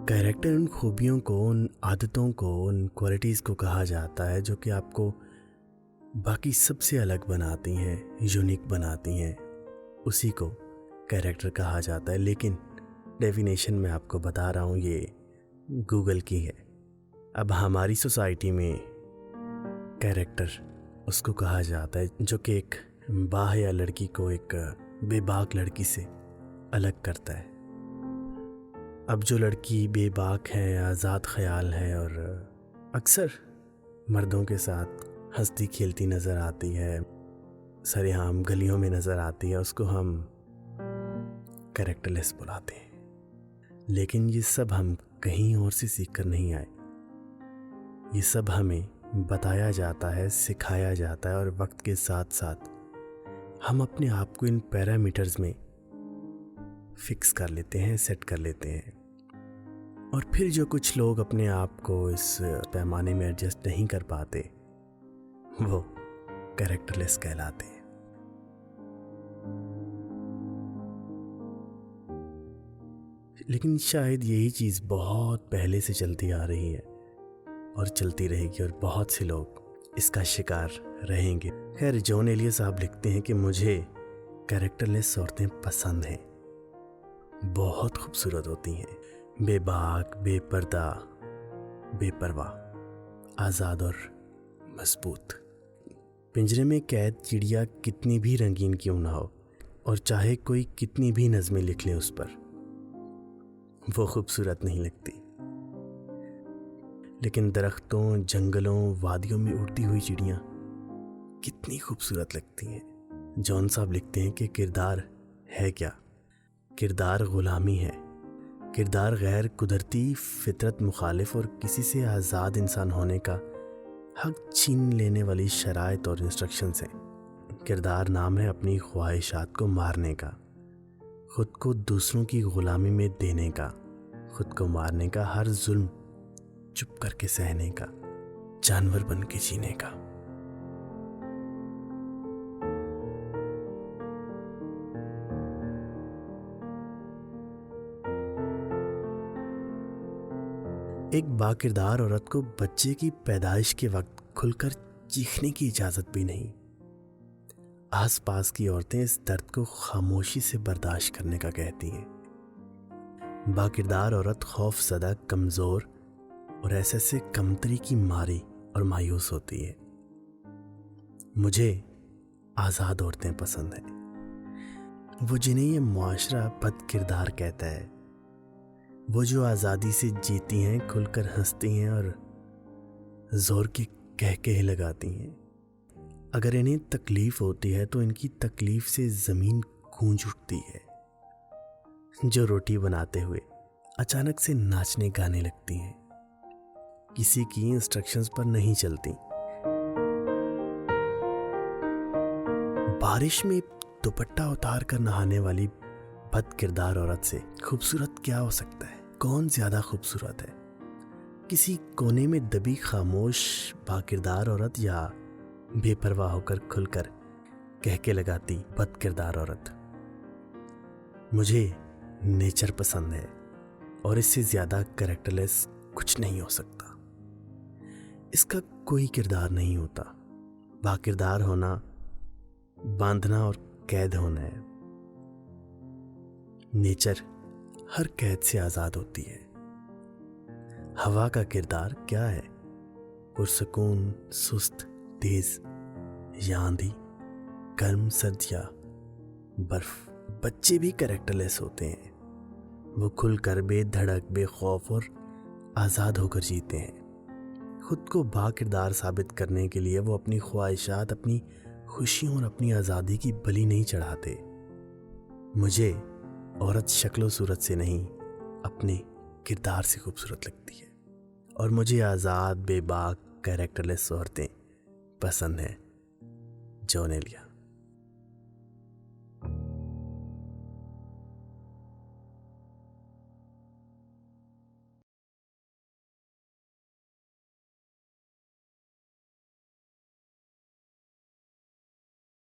Character उन खूबियों को, उन आदतों को, उन क्वालिटीज़ को कहा जाता है जो कि आपको बाकी सबसे अलग बनाती हैं, यूनिक बनाती हैं, उसी को कैरेक्टर कहा जाता है। लेकिन डेफिनेशन मैं आपको बता रहा हूँ, ये गूगल की है। अब हमारी सोसाइटी में कैरेक्टर उसको कहा जाता है जो कि एक बाह्य लड़की को एक बेबाक लड़की से अलग करता है। अब जो लड़की बेबाक है, आज़ाद ख़याल है और अक्सर मर्दों के साथ हंसती खेलती नज़र आती है, सरेआम गलियों में नज़र आती है, उसको हम कैरेक्टरलेस बुलाते हैं। लेकिन ये सब हम कहीं और से सीख कर नहीं आए। ये सब हमें बताया जाता है, सिखाया जाता है और वक्त के साथ साथ हम अपने आप को इन पैरामीटर्स में फिक्स कर लेते हैं, सेट कर लेते हैं। और फिर जो कुछ लोग अपने आप को इस पैमाने में एडजस्ट नहीं कर पाते, वो कैरेक्टरलेस कहलाते हैं। लेकिन शायद यही चीज़ बहुत पहले से चलती आ रही है और चलती रहेगी और बहुत से लोग इसका शिकार रहेंगे। खैर, जॉन एलिया साहब लिखते हैं कि मुझे कैरेक्टरलेस औरतें पसंद हैं, बहुत खूबसूरत होती हैं, बेबाक, बेपर्दा, बेपरवाह, आज़ाद और मजबूत। पिंजरे में कैद चिड़िया कितनी भी रंगीन क्यों ना हो और चाहे कोई कितनी भी नज़में लिख ले उस पर, वो खूबसूरत नहीं लगती। लेकिन दरख्तों, जंगलों, वादियों में उड़ती हुई चिड़ियाँ कितनी खूबसूरत लगती हैं। जॉन साहब लिखते हैं कि किरदार है क्या? किरदार ग़ुलामी है। किरदार गैर कुदरती, फितरत मुखालिफ और किसी से आज़ाद इंसान होने का हक छीन लेने वाली शराइत और इंस्ट्रक्शंस हैं। किरदार नाम है अपनी ख्वाहिशात को मारने का, खुद को दूसरों की ग़ुलामी में देने का, खुद को मारने का, हर जुल्म चुप करके सहने का, जानवर बन के जीने का। एक बाकिरदार औरत को बच्चे की पैदाइश के वक्त खुलकर चीखने की इजाज़त भी नहीं। आस पास की औरतें इस दर्द को खामोशी से बर्दाश्त करने का कहती हैं। बाकिरदार औरत खौफज़दा, कमज़ोर और ऐसे कमतरी की मारी और मायूस होती है। मुझे आज़ाद औरतें पसंद हैं, वो जिन्हें ये मुआशरा बद किरदार कहता है, वो जो आज़ादी से जीती हैं, खुलकर हंसती हैं और ज़ोर के कहके लगाती हैं। अगर इन्हें तकलीफ़ होती है तो इनकी तकलीफ़ से ज़मीन गूंज उठती है। जो रोटी बनाते हुए अचानक से नाचने गाने लगती हैं, किसी की इंस्ट्रक्शंस पर नहीं चलती। बारिश में दुपट्टा उतार कर नहाने वाली बद किरदार औरत से खूबसूरत क्या हो सकता है? कौन ज्यादा खूबसूरत है? किसी कोने में दबी खामोश बाकिरदार औरत या बेपरवाह होकर खुलकर कहके लगाती बद किरदार औरत? मुझे नेचर पसंद है और इससे ज्यादा कैरेक्टरलेस कुछ नहीं हो सकता। इसका कोई किरदार नहीं होता। बाकिरदार होना बांधना और कैद होना है। नेचर हर कैद से आज़ाद होती है। हवा का किरदार क्या है? पुरसकून, सुस्त, तेज या आंधी, गर्म, सर्द या बर्फ। बच्चे भी कैरेक्टरलेस होते हैं। वो खुलकर बेधड़क, बेखौफ और आज़ाद होकर जीते हैं। खुद को बाकिरदार साबित करने के लिए वो अपनी ख्वाहिशात, अपनी खुशियों और अपनी आज़ादी की बलि नहीं चढ़ाते। मुझे औरत शक्लो सूरत से नहीं, अपने किरदार से खूबसूरत लगती है और मुझे आज़ाद, बेबाक, कैरेक्टरलेस औरतें पसंद हैं। जॉन एलिया।